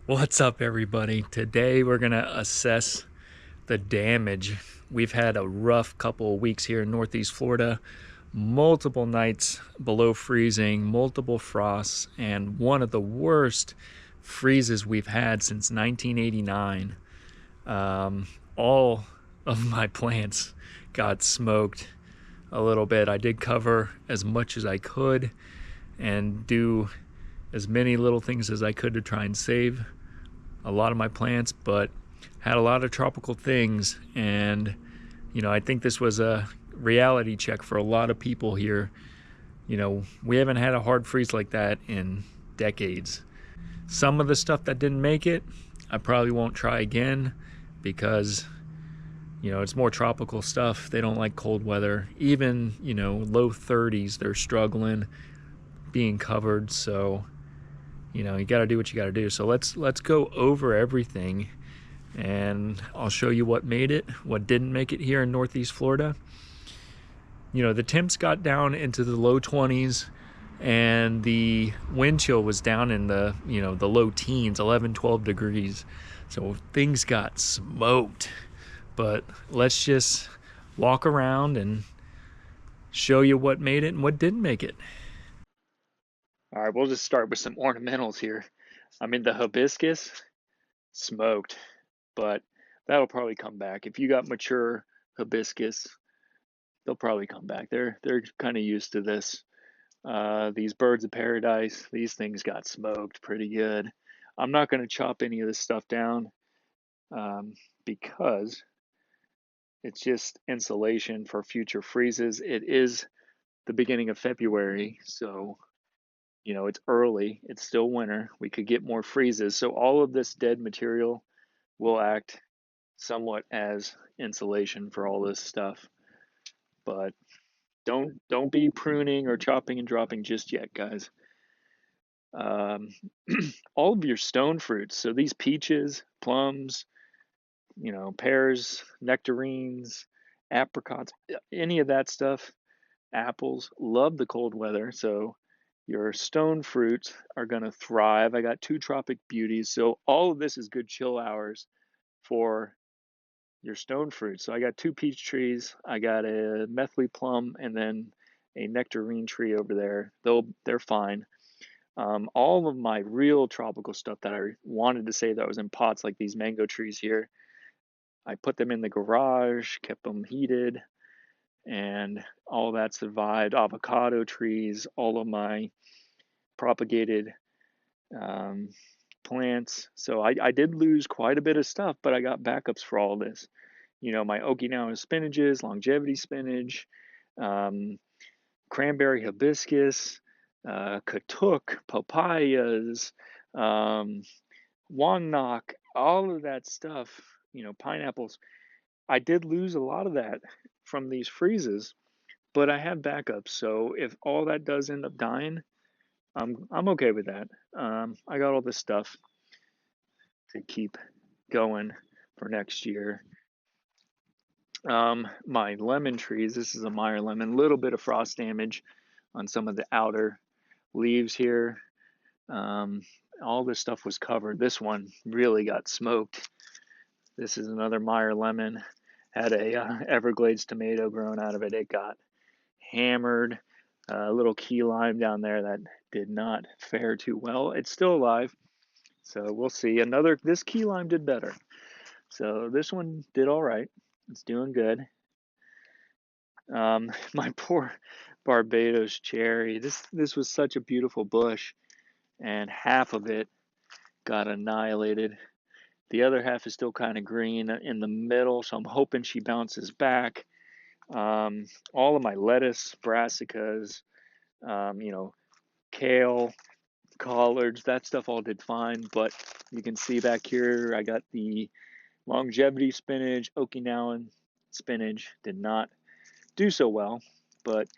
What's up, everybody? Today we're going to assess the damage. We've had a rough couple of weeks here in Northeast Florida, multiple nights below freezing, multiple frosts, and one of the worst freezes we've had since 1989. All of my plants got smoked a little bit. I did cover as much as I could and do as many little things as I could to try and save a lot of my plants, but had a lot of tropical things. And I think this was a reality check for a lot of people here. We haven't had a hard freeze like that in decades. Some of the stuff that didn't make it, I probably won't try again because it's more tropical stuff. They don't like cold weather. Even low 30s, they're struggling being covered. So you got to do what you got to do. So let's go over everything, and I'll show you what made it, what didn't make it here in Northeast Florida. The temps got down into the low 20s, and the wind chill was down in the the low teens, 11, 12 degrees. So things got smoked. But let's just walk around and show you what made it and what didn't make it. All right, we'll just start with some ornamentals here. I mean, the hibiscus smoked, but that'll probably come back. If you got mature hibiscus, they'll probably come back. They're kind of used to this. These birds of paradise, these things got smoked pretty good. I'm not going to chop any of this stuff down because it's just insulation for future freezes. It is the beginning of February, so it's early. It's still winter. We could get more freezes. So all of this dead material will act somewhat as insulation for all this stuff. But don't be pruning or chopping and dropping just yet, guys. Um, all of your stone fruits, so these peaches, plums, pears, nectarines, apricots, any of that stuff, apples, love the cold weather. So your stone fruits are going to thrive. I got two tropic beauties. So all of this is good chill hours for your stone fruit. So I got two peach trees, I got a methley plum, and then a nectarine tree over there. They're fine. All of my real tropical stuff that I wanted to save that was in pots, like these mango trees here, I put them in the garage, kept them heated, and all that survived. Avocado trees, all of my propagated um, plants. So I did lose quite a bit of stuff, but I got backups for all this. My Okinawa spinaches, longevity spinach, um, cranberry hibiscus, katuk, papayas, um, wangnak, all of that stuff, pineapples. I did lose a lot of that from these freezes, but I have backups. So if all that does end up dying, I'm okay with that. I got all this stuff to keep going for next year. My lemon trees, this is a Meyer lemon, little bit of frost damage on some of the outer leaves here. Um, all this stuff was covered. This one really got smoked. This is another Meyer lemon. Had a Everglades tomato grown out of it. It got hammered. A little key lime down there that did not fare too well. It's still alive, so we'll see. This key lime did better. So this one did all right. It's doing good. My poor Barbados cherry. This was such a beautiful bush, and half of it got annihilated. The other half is still kind of green in the middle, so I'm hoping she bounces back. All of my lettuce, brassicas, kale, collards, that stuff all did fine. But you can see back here, I got the longevity spinach, Okinawan spinach, did not do so well, but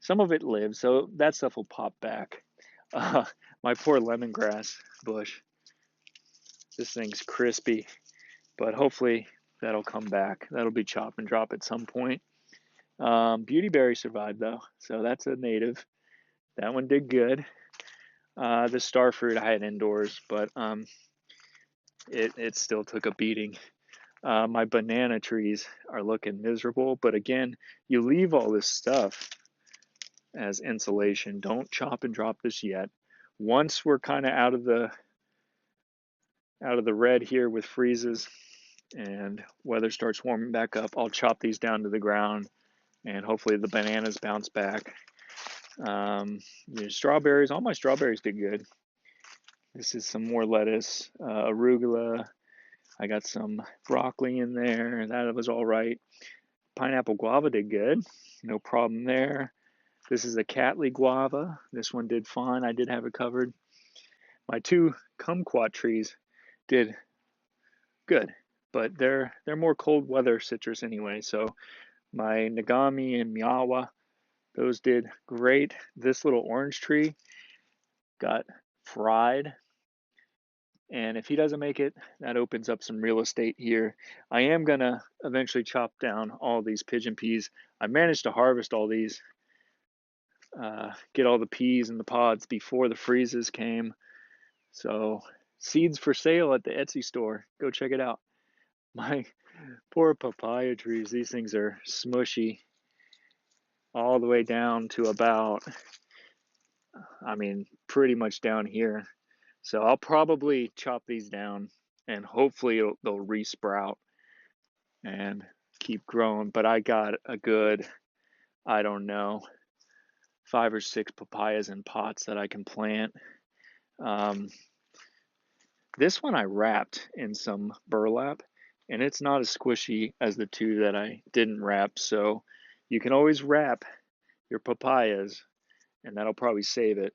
some of it lives, so that stuff will pop back. Uh, my poor lemongrass bush, this thing's crispy, but hopefully that'll come back. That'll be chop and drop at some point. Beautyberry survived though, so that's a native. That one did good. The starfruit I had indoors, but it still took a beating. My banana trees are looking miserable, but again, you leave all this stuff as insulation. Don't chop and drop this yet. Once we're kind of out of the red here with freezes and weather starts warming back up, I'll chop these down to the ground and hopefully the bananas bounce back. Strawberries, all my strawberries did good. This is some more lettuce, arugula. I got some broccoli in there. That was all right. Pineapple guava did good. No problem there. This is a Cattleya guava. This one did fine. I did have it covered. My two kumquat trees did good, but they're more cold weather citrus anyway. So my Nagami and Miawa, those did great. This little orange tree got fried, and if he doesn't make it, that opens up some real estate here. I am gonna eventually chop down all these pigeon peas. I managed to harvest all these, get all the peas in the pods before the freezes came. So seeds for sale at the Etsy store. Go check it out. My poor papaya trees, these things are smushy all the way down to about, pretty much down here. So I'll probably chop these down and hopefully they'll resprout and keep growing. But I got a good, I don't know, 5 or 6 papayas in pots that I can plant. Um, this one I wrapped in some burlap, and it's not as squishy as the two that I didn't wrap. So you can always wrap your papayas, and that'll probably save it.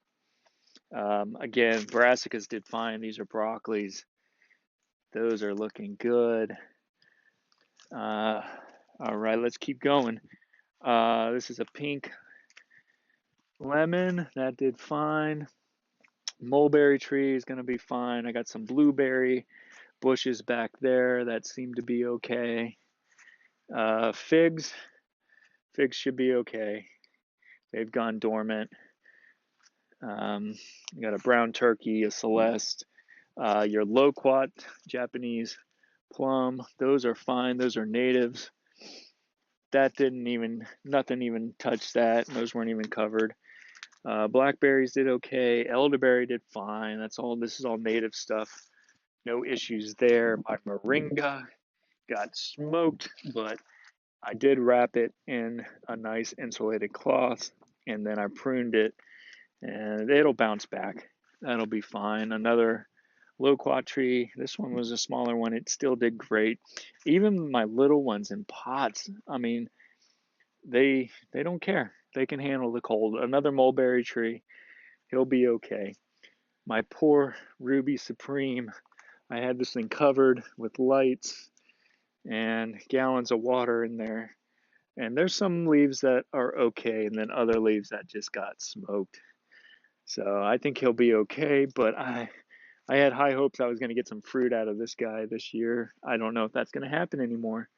Again, brassicas did fine. These are broccolis. Those are looking good. All right, let's keep going. This is a pink lemon. That did fine. Mulberry tree is going to be fine. I got some blueberry bushes back there that seem to be okay. Figs should be okay. They've gone dormant. You got a brown turkey, a celeste, your loquat, Japanese plum. Those are fine. Those are natives. That nothing even touched that. Those weren't even covered. Blackberries did okay. Elderberry did fine. This is all native stuff. No issues there. My moringa got smoked, but I did wrap it in a nice insulated cloth and then I pruned it and it'll bounce back. That'll be fine. Another loquat tree. This one was a smaller one. It still did great. Even my little ones in pots, they don't care. They can handle the cold. Another mulberry tree. He'll be okay. My poor Ruby Supreme. I had this thing covered with lights and gallons of water in there. And there's some leaves that are okay, and then other leaves that just got smoked. So I think he'll be okay, but I had high hopes I was going to get some fruit out of this guy this year. I don't know if that's going to happen anymore.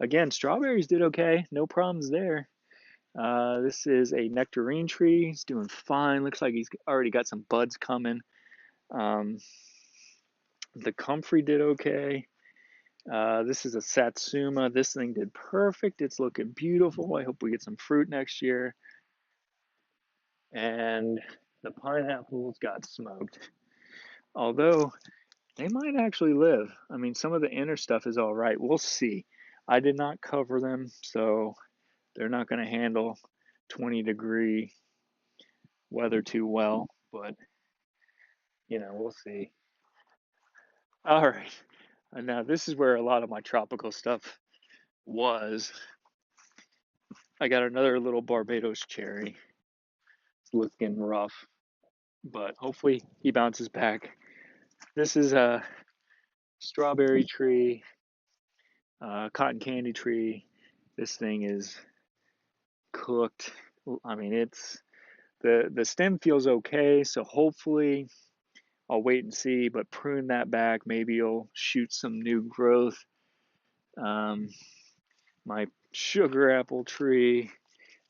Again, strawberries did okay. No problems there. This is a nectarine tree. He's doing fine. Looks like he's already got some buds coming. The comfrey did okay. This is a satsuma. This thing did perfect. It's looking beautiful. I hope we get some fruit next year. And the pineapples got smoked. Although they might actually live. Some of the inner stuff is all right. We'll see. I did not cover them, so they're not going to handle 20-degree weather too well. But, we'll see. All right. And now this is where a lot of my tropical stuff was. I got another little Barbados cherry. It's looking rough, but hopefully he bounces back. This is a strawberry tree, cotton candy tree. This thing is cooked. It's the stem feels okay, so hopefully I'll wait and see, but prune that back. Maybe you'll shoot some new growth. My sugar apple tree,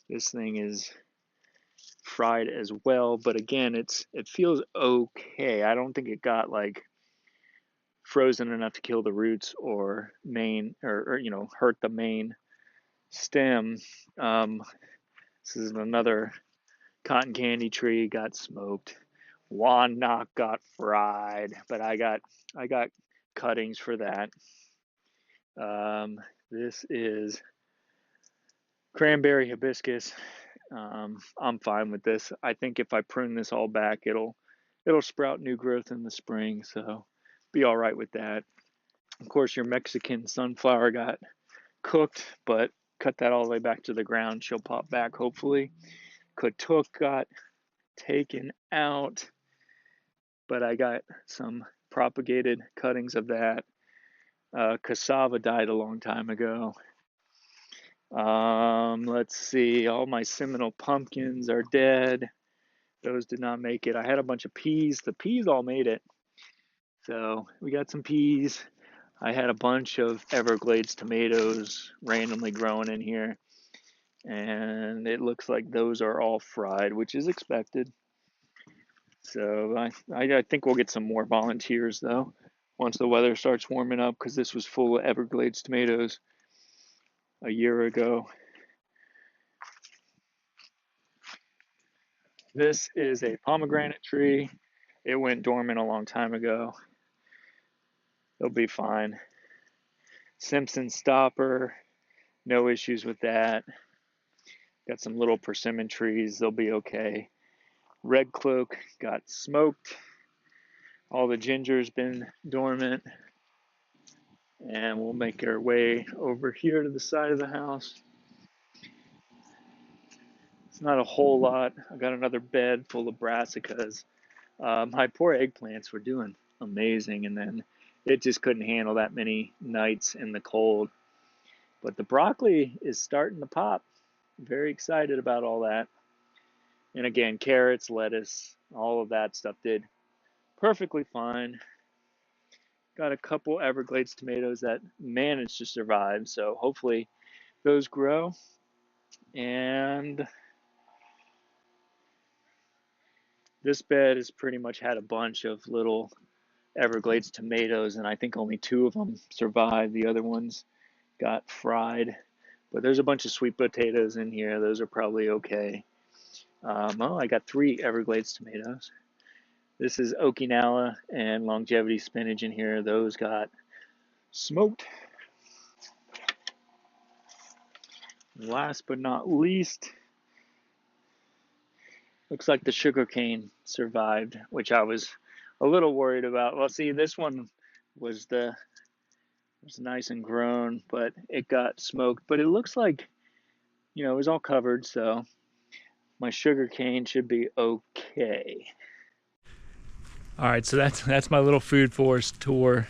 this thing is fried as well, but again, it feels okay. I don't think it got like frozen enough to kill the roots or hurt the main stem. This is another cotton candy tree got smoked. Walnut got fried, but I got cuttings for that. This is cranberry hibiscus. I'm fine with this. I think if I prune this all back, it'll sprout new growth in the spring, so be all right with that. Of course, your Mexican sunflower got cooked, but cut that all the way back to the ground. She'll pop back, hopefully. Katuk got taken out, but I got some propagated cuttings of that. Cassava died a long time ago. Let's see, all my Seminole pumpkins are dead. Those did not make it. I had a bunch of peas. The peas all made it. So we got some peas. I had a bunch of Everglades tomatoes randomly growing in here. And it looks like those are all fried, which is expected. So I think we'll get some more volunteers, though, once the weather starts warming up, because this was full of Everglades tomatoes a year ago. This is a pomegranate tree. It went dormant a long time ago. They'll be fine. Simpson stopper, no issues with that. Got some little persimmon trees, they'll be okay. Red cloak got smoked. All the ginger's been dormant. And we'll make our way over here to the side of the house. It's not a whole lot. I got another bed full of brassicas. My poor eggplants were doing amazing, and then it just couldn't handle that many nights in the cold. But the broccoli is starting to pop. Very excited about all that. And again, carrots, lettuce, all of that stuff did perfectly fine. Got a couple Everglades tomatoes that managed to survive, so hopefully those grow. And this bed has pretty much had a bunch of little Everglades tomatoes, and I think only 2 of them survived. The other ones got fried. But there's a bunch of sweet potatoes in here. Those are probably okay. I got 3 Everglades tomatoes. This is Okinawa and longevity spinach in here. Those got smoked. Last but not least, looks like the sugarcane survived, which I was a little worried about. Well, see, this one was nice and grown, but it got smoked. But it looks like, it was all covered, so my sugarcane should be okay. All right, so that's my little food forest tour.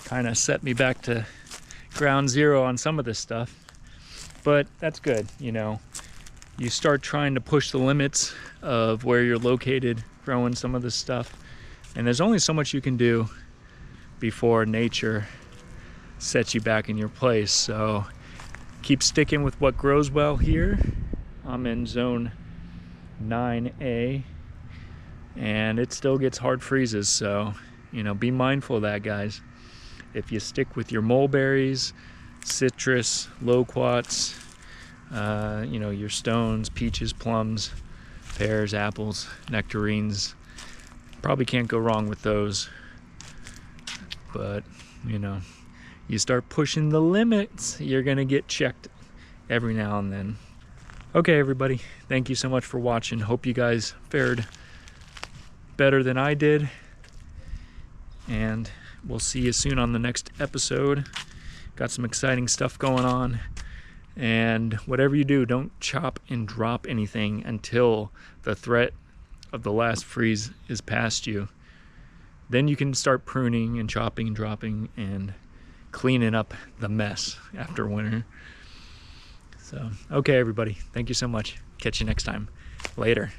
Kind of set me back to ground zero on some of this stuff, but that's good. You start trying to push the limits of where you're located growing some of this stuff, and there's only so much you can do before nature sets you back in your place. So keep sticking with what grows well here. I'm in zone 9A, and it still gets hard freezes, so be mindful of that, guys. If you stick with your mulberries, citrus, loquats, your stones, peaches, plums, pears, apples, nectarines, probably can't go wrong with those. But you start pushing the limits, you're gonna get checked every now and then. Okay, everybody, thank you so much for watching. Hope you guys fared better than I did, and we'll see you soon on the next episode. Got some exciting stuff going on, and whatever you do, don't chop and drop anything until the threat of the last freeze is past you. Then you can start pruning and chopping and dropping and cleaning up the mess after winter. So, okay, everybody, thank you so much. Catch you next time. Later.